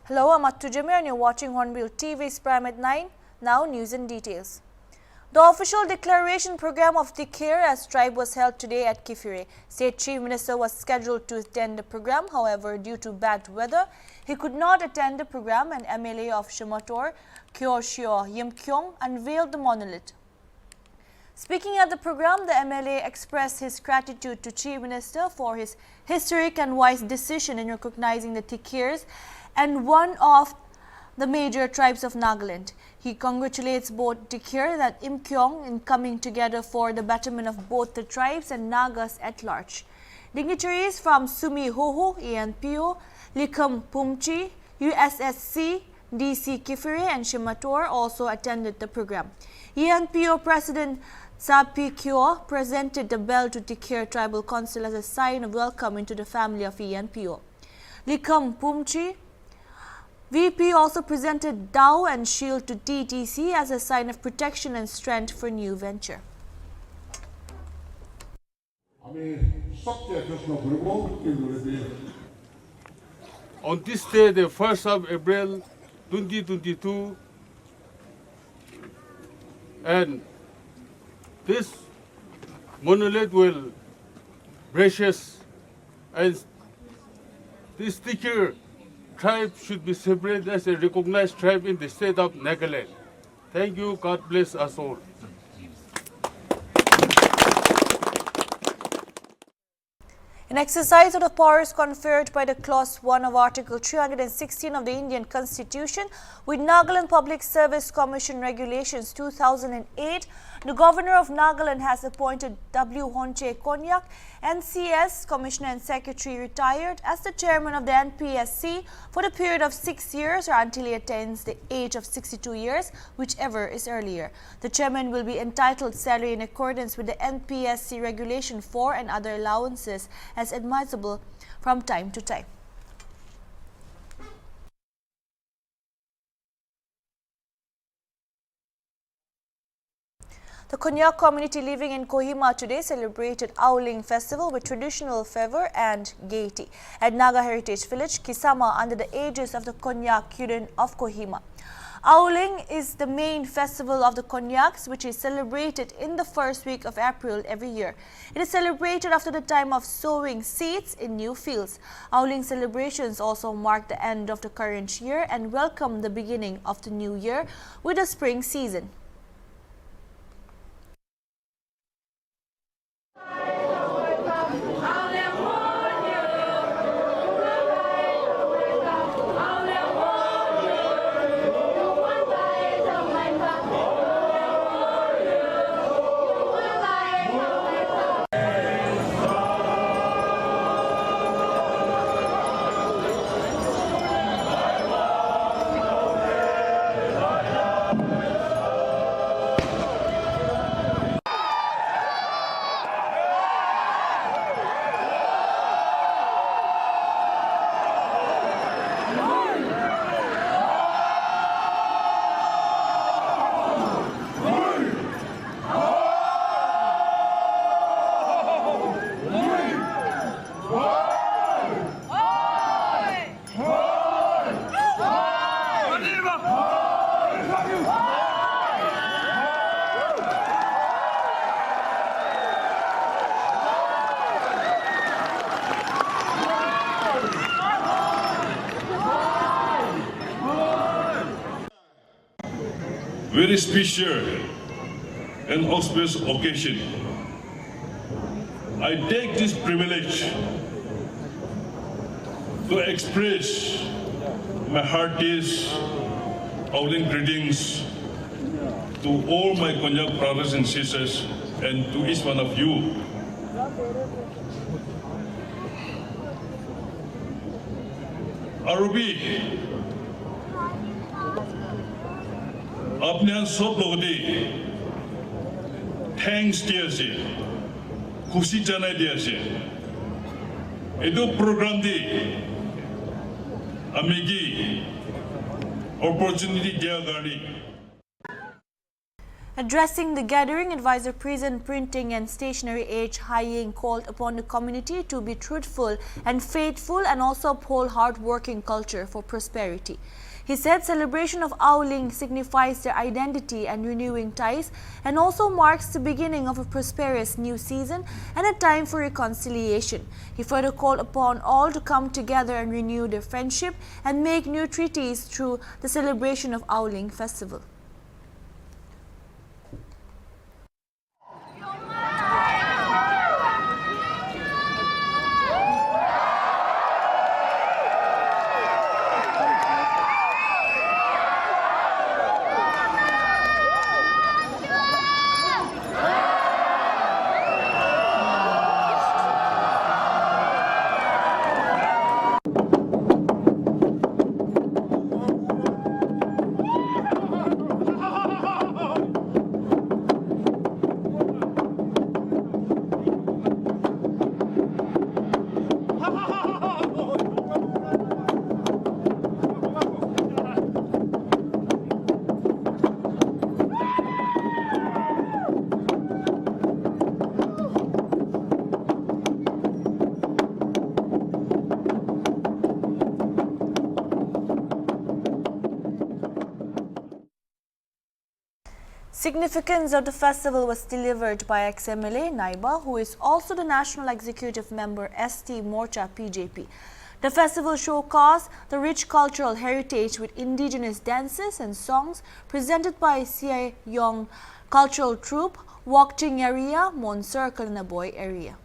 Hello, I'm Attu Jamir and you're watching Hornbill TV's Prime at 9. Now news and details. The official declaration program of the Care as tribe was held today at Kifire. State Chief Minister was scheduled to attend the program. However, due to bad weather, he could not attend the program, and MLA of Shamator, Kyo Shio Yim Kyong, unveiled the monolith. Speaking at the program, the MLA expressed his gratitude to Chief Minister for his historic and wise decision in recognizing the Tikirs and one of the major tribes of Nagaland. He congratulates both Tikir and Im Kyong in coming together for the betterment of both the tribes and Nagas at large. Dignitaries from Sumi Hoho, ENPO, Likam Pumchi, USSC, DC Kifire and Shimator also attended the program. ENPO President Sapi Kyo presented the bell to Tikir Tribal Council as a sign of welcome into the family of ENPO. Likam Pumchi VP also presented Dao and Shield to TTC as a sign of protection and strength for new venture. On this day, the 1st of April 2022, and this monolith will precious, and this Tikir tribe should be celebrated as a recognized tribe in the state of Nagaland. Thank you. God bless us all. In exercise of the powers conferred by the Clause 1 of Article 316 of the Indian Constitution with Nagaland Public Service Commission Regulations 2008, the Governor of Nagaland has appointed W. Honche Konyak, NCS Commissioner and Secretary retired, as the Chairman of the NPSC for the period of 6 years or until he attains the age of 62 years, whichever is earlier. The Chairman will be entitled salary in accordance with the NPSC Regulation 4 and other allowances as admissible from time to time. The Konyak community living in Kohima today celebrated Owling Festival with traditional fervor and gaiety at Naga Heritage Village, Kisama, under the aegis of the Konyak Union of Kohima. Owling is the main festival of the Konyaks, which is celebrated in the first week of April every year. It is celebrated after the time of sowing seeds in new fields. Owling celebrations also mark the end of the current year and welcome the beginning of the new year with the spring season. Very special and auspicious occasion, I take this privilege to express my heartiest Owling greetings to all my Konyak brothers and sisters and to each one of you. Arubi, आपने सब लोगों ने thanks दिया से, खुशी जाना दिया से, itu program di, amigi opportunity dia gani. Addressing the gathering, Advisor Prison Printing and Stationery H. Hai-Ying called upon the community to be truthful and faithful and also uphold hard-working culture for prosperity. He said celebration of Owling signifies their identity and renewing ties and also marks the beginning of a prosperous new season and a time for reconciliation. He further called upon all to come together and renew their friendship and make new treaties through the celebration of Owling Festival. Significance of the festival was delivered by ex-MLA Naiba, who is also the National Executive Member ST Morcha PJP. The festival showcased the rich cultural heritage with indigenous dances and songs presented by Sia Yong Cultural Troupe, Wakching area, Mon Circle and Aboy area.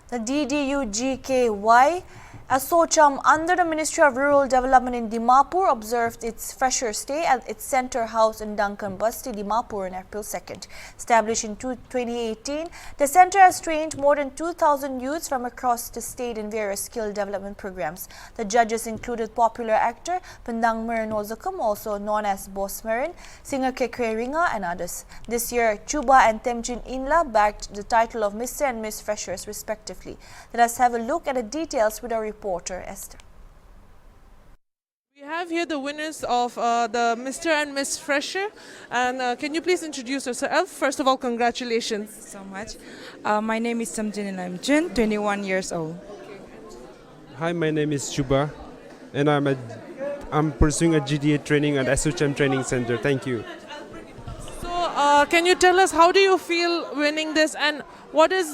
The DDU-GKY Asocham under the Ministry of Rural Development in Dimapur observed its Freshers' Day at its center house in Duncan Basti, Dimapur on April 2nd. Established in 2018, the center has trained more than 2,000 youths from across the state in various skill development programs. The judges included popular actor Pandang Merenozakam, also known as Boss Meren, singer Kekre Ringa and others. This year, Chuba and Temjin Inla bagged the title of Mr. and Miss Freshers respectively. Let us have a look at the details with our reporter Esther. We have here the winners of the Mr. and Miss Fresher, and can you please introduce yourself? First of all, congratulations. Thank you so much. My name is Samjin and I'm Jin, 21 years old. Hi, my name is Chuba, and I'm pursuing a GDA training at Asocham Training Center. Thank you. So, can you tell us how do you feel winning this, and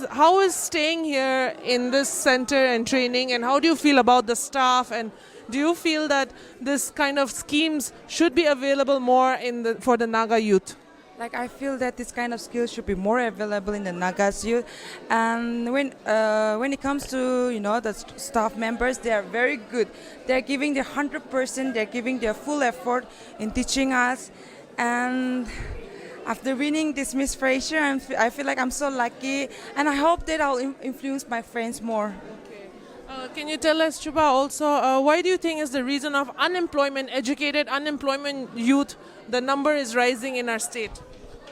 how is staying here in this center and training, and how do you feel about the staff, and do you feel that this kind of schemes should be available more for the Naga youth? Like, I feel that this kind of skills should be more available in the Nagas youth, and when it comes to the staff members, they are very good. They're giving their 100%. They're giving their full effort in teaching us, and after winning this Miss Fraser, I feel like I'm so lucky, and I hope that I'll influence my friends more. Can you tell us, Chuba, also, why do you think is the reason of unemployment, educated unemployment youth, the number is rising in our state?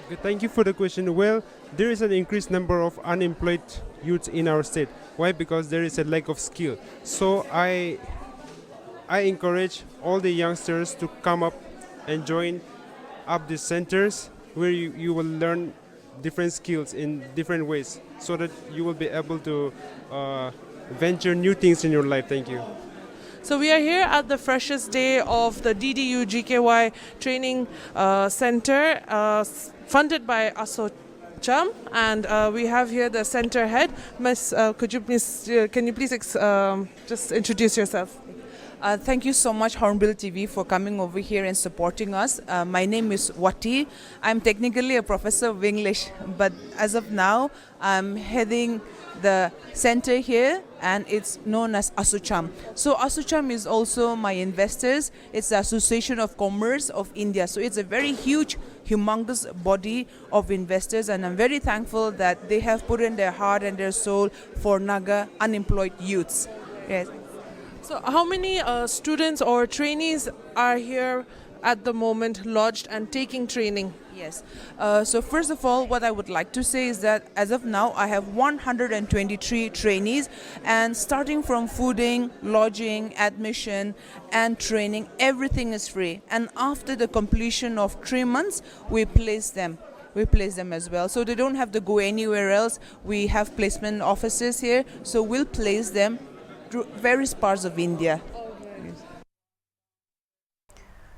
Okay, thank you for the question. Well, there is an increased number of unemployed youths in our state. Why? Because there is a lack of skill. So I encourage all the youngsters to come up and join up these centers where you will learn different skills in different ways so that you will be able to venture new things in your life. Thank you. So we are here at the freshest day of the DDU GKY Training Center funded by Asocham, and we have here the center head. Miss, can you please just introduce yourself? Thank you so much, HornbillTV, for coming over here and supporting us. My name is Wati. I'm technically a professor of English, but as of now, I'm heading the center here and it's known as ASSOCHAM. So ASSOCHAM is also my investors. It's the Association of Commerce of India. So it's a very huge, humongous body of investors, and I'm very thankful that they have put in their heart and their soul for Naga unemployed youths. Yes. So how many students or trainees are here at the moment lodged and taking training? Yes. So first of all, what I would like to say is that as of now, I have 123 trainees, and starting from fooding, lodging, admission, and training, everything is free. And after the completion of 3 months, we place them. We place them as well. So they don't have to go anywhere else. We have placement offices here, so we'll place them through various parts of India.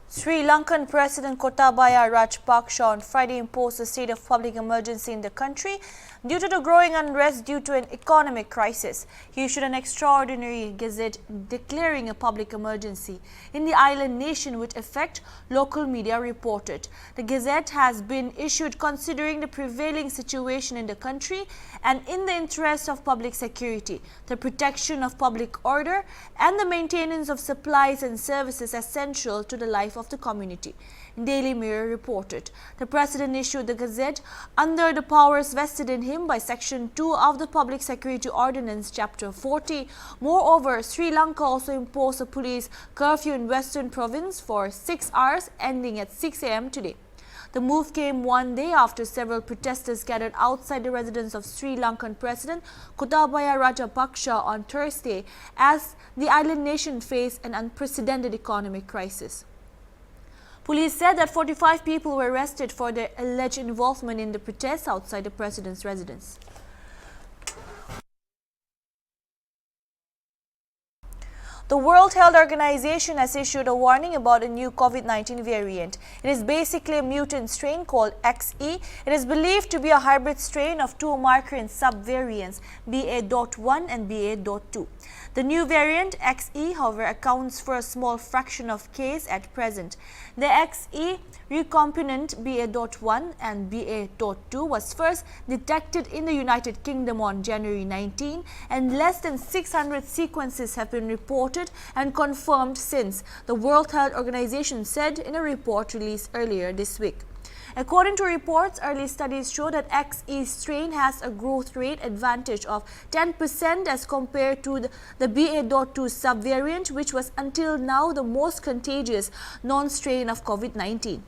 Sri Lankan President Gotabaya Rajapaksa on Friday imposed a state of public emergency in the country due to the growing unrest due to an economic crisis. He issued an extraordinary gazette declaring a public emergency in the island nation with effect, local media reported. The gazette has been issued considering the prevailing situation in the country and in the interest of public security, the protection of public order, and the maintenance of supplies and services essential to the life of the community. Daily Mirror reported. The President issued the Gazette under the powers vested in him by Section 2 of the Public Security Ordinance, Chapter 40. Moreover, Sri Lanka also imposed a police curfew in Western Province for 6 hours, ending at 6 a.m. today. The move came one day after several protesters gathered outside the residence of Sri Lankan President Gotabaya Rajapaksa on Thursday as the island nation faced an unprecedented economic crisis. Police said that 45 people were arrested for their alleged involvement in the protests outside the president's residence. The World Health Organization has issued a warning about a new COVID-19 variant. It is basically a mutant strain called XE. It is believed to be a hybrid strain of two Omicron subvariants, BA.1 and BA.2. The new variant XE, however, accounts for a small fraction of cases at present. The XE recombinant BA.1 and BA.2 was first detected in the United Kingdom on January 19, and less than 600 sequences have been reported and confirmed since, the World Health Organization said in a report released earlier this week. According to reports, early studies show that XE strain has a growth rate advantage of 10% as compared to the BA.2 subvariant, which was until now the most contagious non-strain of COVID-19.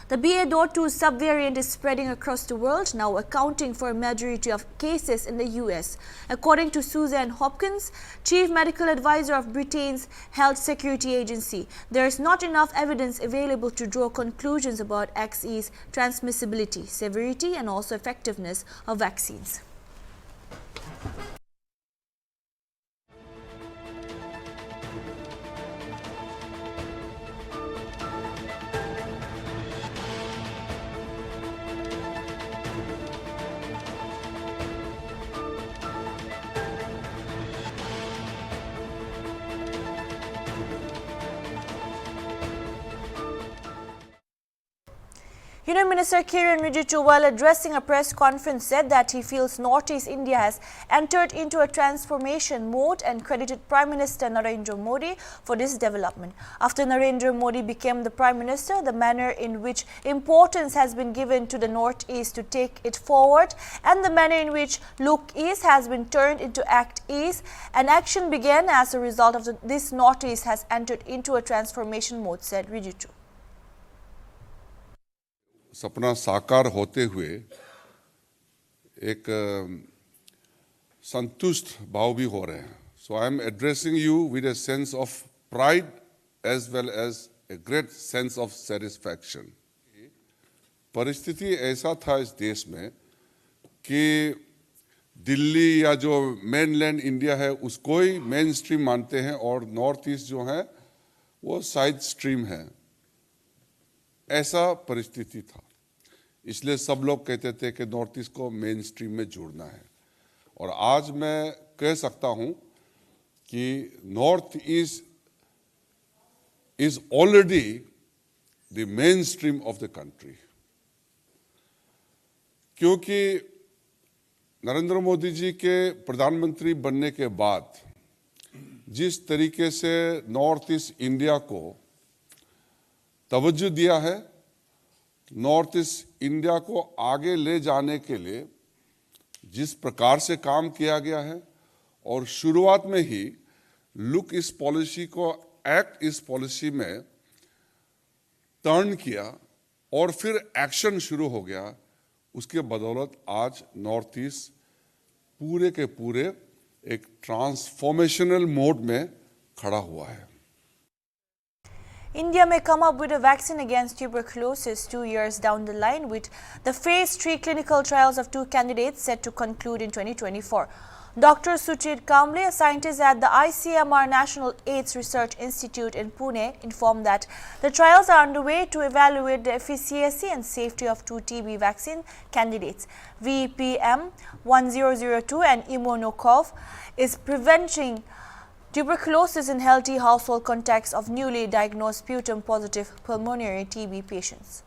The BA.2 subvariant is spreading across the world, now accounting for a majority of cases in the US. According to Susan Hopkins, Chief Medical Advisor of Britain's Health Security Agency, there is not enough evidence available to draw conclusions about XE's transmissibility, severity, and also effectiveness of vaccines. Union Minister Kiren Rijiju, while addressing a press conference, said that he feels Northeast India has entered into a transformation mode and credited Prime Minister Narendra Modi for this development. After Narendra Modi became the Prime Minister, the manner in which importance has been given to the Northeast to take it forward and the manner in which Look East has been turned into Act East, and action began as a result of this Northeast has entered into a transformation mode, said Rijiju. सपना साकार होते हुए एक संतुष्ट भाव भी हो रहे हैं. So I am addressing you with a sense of pride as well as a great sense of satisfaction. परिस्थिति ऐसा था इस देश में कि दिल्ली या जो मेनलैंड इंडिया है उसको ही मेन स्ट्रीम मानते हैं और नॉर्थ ईस्ट जो है वो साइड स्ट्रीम है. ऐसा परिस्थिति था. इसलिए सब लोग कहते थे कि नॉर्थ ईस्ट को मेन स्ट्रीम में जोड़ना है. और आज मैं कह सकता हूं कि north east is already the main stream of the country. क्योंकि नरेंद्र मोदी जी के प्रधानमंत्री बनने के बाद जिस तरीके से नॉर्थ ईस्ट इंडिया को तवज्जो दिया है, नॉर्थ ईस्ट इंडिया को आगे ले जाने के लिए जिस प्रकार से काम किया गया है और शुरुआत में ही लुक इस पॉलिसी को एक्ट इस पॉलिसी में टर्न किया और फिर एक्शन शुरू हो गया, उसके बदौलत आज नॉर्थ ईस्ट पूरे के पूरे एक ट्रांसफॉर्मेशनल मोड में खड़ा हुआ है। India may come up with a vaccine against tuberculosis 2 years down the line, with the phase 3 clinical trials of 2 candidates set to conclude in 2024. Dr. Suchit Kamble, a scientist at the ICMR National AIDS Research Institute in Pune, informed that the trials are underway to evaluate the efficacy and safety of 2 TB vaccine candidates. VPM 1002 and Immunocov is preventing tuberculosis in healthy household contacts of newly diagnosed sputum-positive pulmonary TB patients.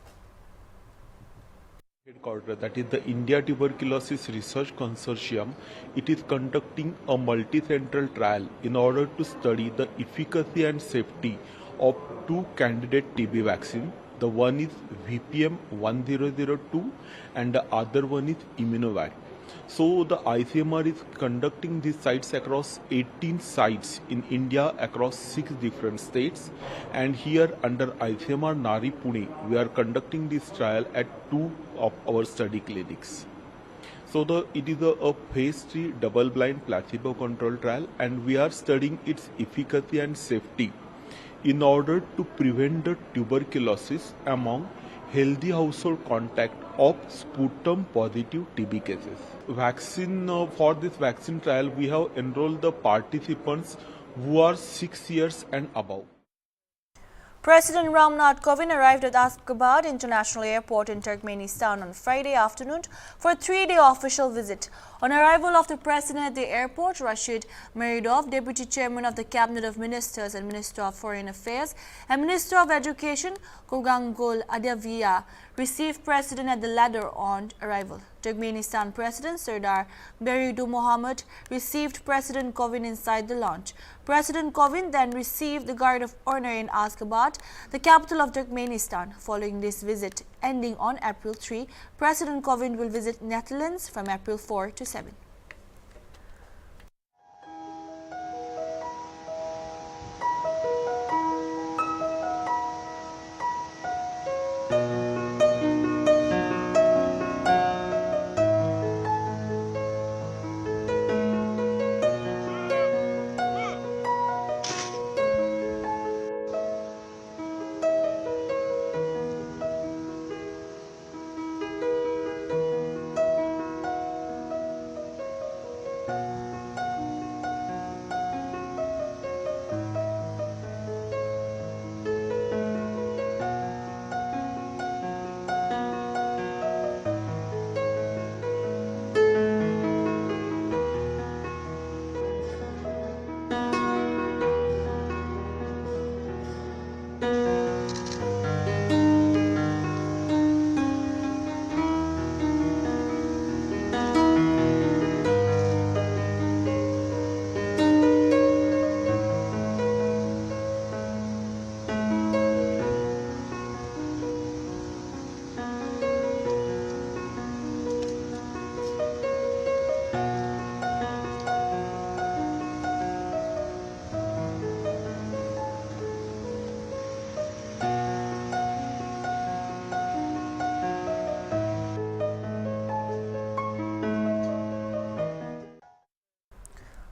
Headquarters, that is the India Tuberculosis Research Consortium, it is conducting a multi-central trial in order to study the efficacy and safety of 2 candidate TB vaccine. The one is VPM 1002 and the other one is Immunovac. So the ICMR is conducting these sites across 18 sites in India across 6 different states, and here under ICMR Nari Pune we are conducting this trial at 2 of our study clinics. So it is a phase 3 double-blind placebo-controlled trial, and we are studying its efficacy and safety in order to prevent the tuberculosis among healthy household contact of sputum positive TB cases. For this vaccine trial, we have enrolled the participants who are 6 years and above. President Ramnath Kovind arrived at Ashgabat International Airport in Turkmenistan on Friday afternoon for a 3-day official visit. On arrival of the president at the airport, Rashid Meridov, Deputy Chairman of the Cabinet of Ministers and Minister of Foreign Affairs, and Minister of Education, Gurgangul Adavia, received President at the latter on arrival. Turkmenistan President Serdar Beridu Mohammed received President Kovind inside the lounge. President Kovind then received the Guard of Honor in Ashgabat, the capital of Turkmenistan. Following this visit, ending on April 3, President Kovind will visit Netherlands from April 4 to 7.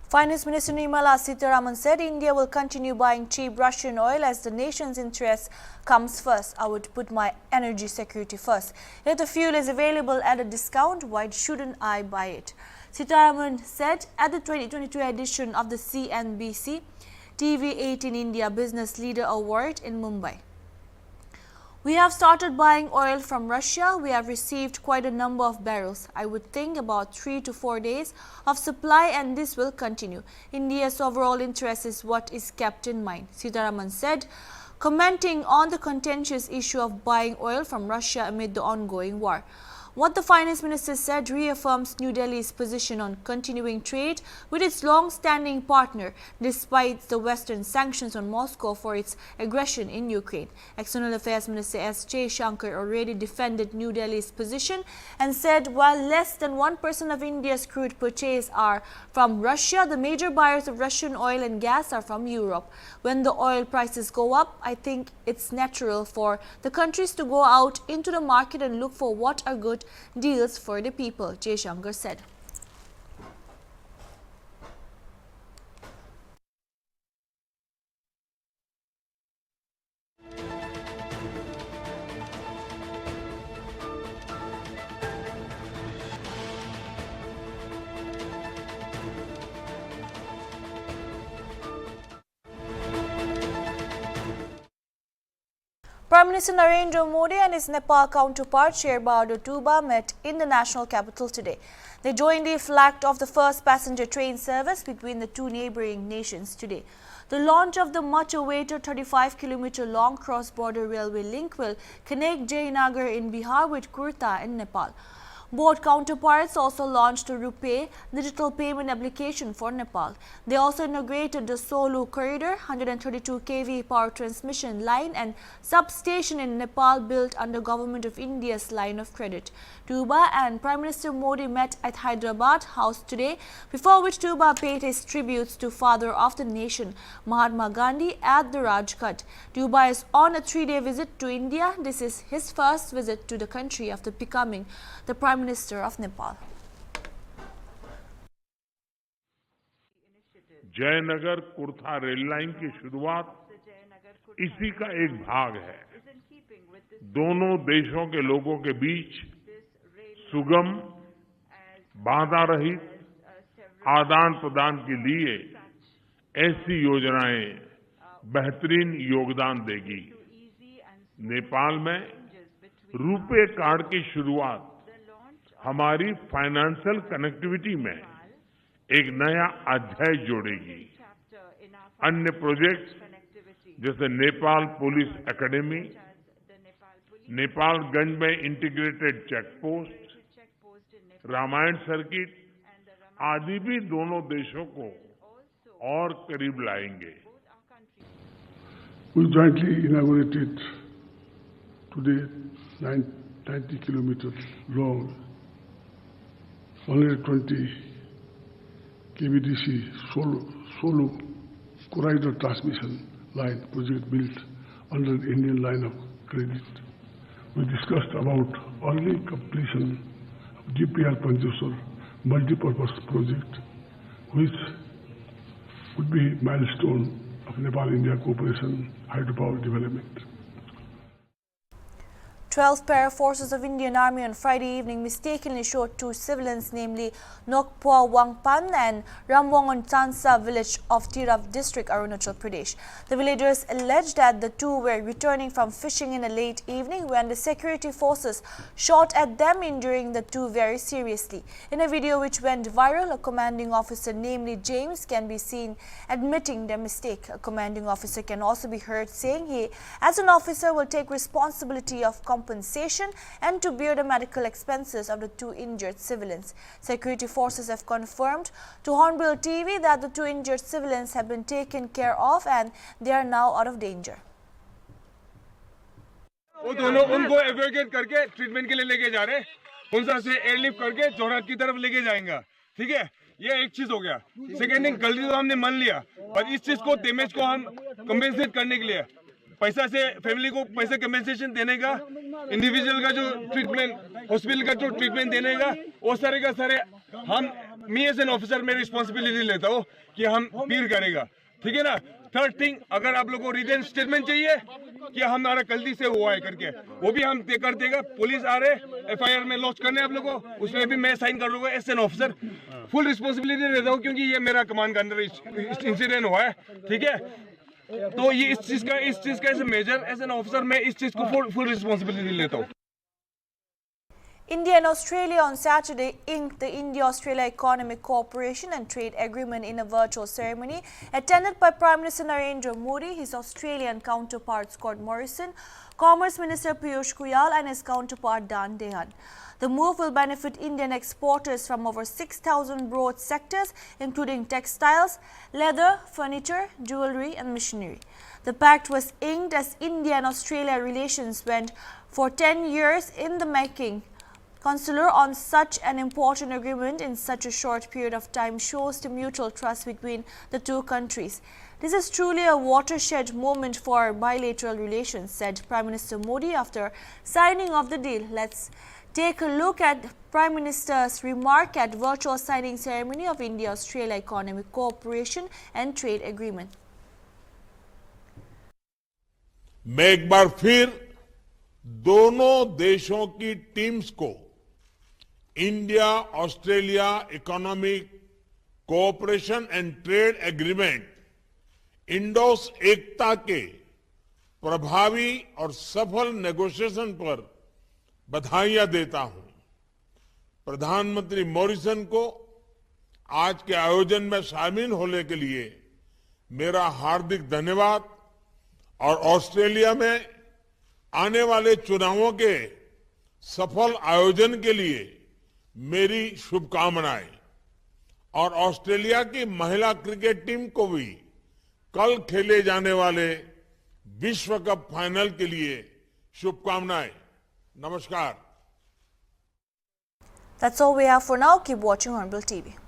Finance Minister Nirmala Sitharaman said India will continue buying cheap Russian oil as the nation's interest comes first. I would put my energy security first. If the fuel is available at a discount, why shouldn't I buy it? Sitharaman said at the 2022 edition of the CNBC TV 18 India Business Leader Award in Mumbai. We have started buying oil from Russia. We have received quite a number of barrels. I would think about 3 to 4 days of supply, and this will continue. India's overall interest is what is kept in mind, Sitharaman said, commenting on the contentious issue of buying oil from Russia amid the ongoing war. What the finance minister said reaffirms New Delhi's position on continuing trade with its long-standing partner despite the Western sanctions on Moscow for its aggression in Ukraine. External Affairs Minister S. Shankar already defended New Delhi's position and said while less than 1% of India's crude purchase are from Russia, the major buyers of Russian oil and gas are from Europe. When the oil prices go up, I think it's natural for the countries to go out into the market and look for what are good deals for the people, Shankar said. Prime Minister Narendra Modi and his Nepal counterpart Sher Bahadur Tuba met in the national capital today. They jointly flagged off the first passenger train service between the two neighboring nations today. The launch of the much-awaited 35-kilometer long cross-border railway link will connect Jayanagar in Bihar with Kurta in Nepal. Both counterparts also launched the RuPay digital payment application for Nepal. They also inaugurated the Solu corridor, 132 kV power transmission line and substation in Nepal built under Government of India's line of credit. Tuba and Prime Minister Modi met at Hyderabad House today, before which Tuba paid his tributes to father of the nation, Mahatma Gandhi, at the Rajghat. Tuba is on a 3-day visit to India. This is his first visit to the country after becoming the Prime Minister of Nepal. Jaynagar Kurtha rail line की शुरुआत इसी का एक भाग है। दोनों देशों के लोगों के बीच सुगम, बाधा रहित आदान प्रदान के लिए ऐसी योजनाएं बेहतरीन योगदान देगी। नेपाल में रुपे कार्ड की शुरुआत हमारी फाइनेंशियल कनेक्टिविटी में एक नया अध्याय जोड़ेगी। अन्य प्रोजेक्ट्स जैसे नेपाल पुलिस एकेडमी, नेपालगंज में integrated check post, Ramayana circuit आदि भी दोनों देशों को और करीब लाएंगे। We jointly inaugurated today 90 kilometers long 120 kVDC Solu corridor transmission line project built under the Indian line of credit. We discussed about early completion of GPR Pancheswar multi-purpose project, which would be milestone of Nepal-India cooperation hydropower development. 12 para forces of Indian Army on Friday evening mistakenly shot two civilians, namely Nokpua Wangpan and Ramwongon Tansa village of Tirap district, Arunachal Pradesh. The villagers alleged that the two were returning from fishing in a late evening when the security forces shot at them, injuring the two very seriously. In a video which went viral, a commanding officer, namely James, can be seen admitting their mistake. A commanding officer can also be heard saying he, as an officer, will take responsibility of compensation and to bear the medical expenses of the two injured civilians. Security forces have confirmed to HornbillTV that the two injured civilians have been taken care of and they are now out of danger. वो दोनों उनको एवेक्यूएट करके treatment के लिए लेके जा रहे हैं, उनसा से एयरलिफ्ट करके जोरहाट की तरफ लेके जाएंगे। ठीक है, ये एक चीज हो गया। सेकेंड थिंग, गलती तो हमने मान लिया, पर इस चीज को डैमेज को हम कंपेंसेट करने के लिए पैसा से फैमिली को पैसा कंपेंसेशन देने का, इंडिविजुअल का जो ट्रीटमेंट, हॉस्पिटल का जो ट्रीटमेंट देने का, वो सारे का सारे हम, मी एज एन ऑफिसर मैं रिस्पॉन्सिबिलिटी लेता हूँ कि हम पीर करेगा। ठीक है ना। थर्ड थिंग, अगर आप लोगों को रिटन स्टेटमेंट चाहिए कि हमारा गलती से हुआ है करके, वो भी हम कर देगा। पुलिस आ रहे, FIR में लॉन्च करने आप लोगों को, उसमें भी मैं साइन कर दूंगा as an officer. Full responsibility लेता हूँ क्योंकि ये मेरा कमांड के अंदर इंसिडेंट हुआ है। ठीक है, तो ये इस चीज का as a major, as an officer मैं इस चीज को फुल रिस्पॉन्सिबिलिटी लेता हूँ। India and Australia on Saturday inked the India-Australia Economic Cooperation and Trade Agreement in a virtual ceremony attended by Prime Minister Narendra Modi, his Australian counterpart Scott Morrison, Commerce Minister Piyush Goyal and his counterpart Dan Dehan. The move will benefit Indian exporters from over 6,000 broad sectors including textiles, leather, furniture, jewellery and machinery. The pact was inked as India and Australia relations went for 10 years in the making. Consular on such an important agreement in such a short period of time shows the mutual trust between the two countries. This is truly a watershed moment for bilateral relations, said Prime Minister Modi after signing of the deal. Let's take a look at Prime Minister's remark at virtual signing ceremony of India-Australia Economic Cooperation and Trade Agreement. मैं एक बार फिर दोनों देशों की teams को India Australia economic cooperation and trade agreement Ind Aus ECTA के प्रभावी और सफल नेगोशिएशन पर बधाइयां देता हूं। प्रधानमंत्री मॉरिसन को आज के आयोजन में शामिल होने के लिए मेरा हार्दिक धन्यवाद और ऑस्ट्रेलिया में आने वाले चुनावों के सफल आयोजन के लिए मेरी शुभकामनाएं और ऑस्ट्रेलिया की महिला क्रिकेट टीम को भी कल खेले जाने वाले विश्व कप फाइनल के लिए शुभकामनाएं। नमस्कार। That's all we have for now. Keep watching Hornbill TV.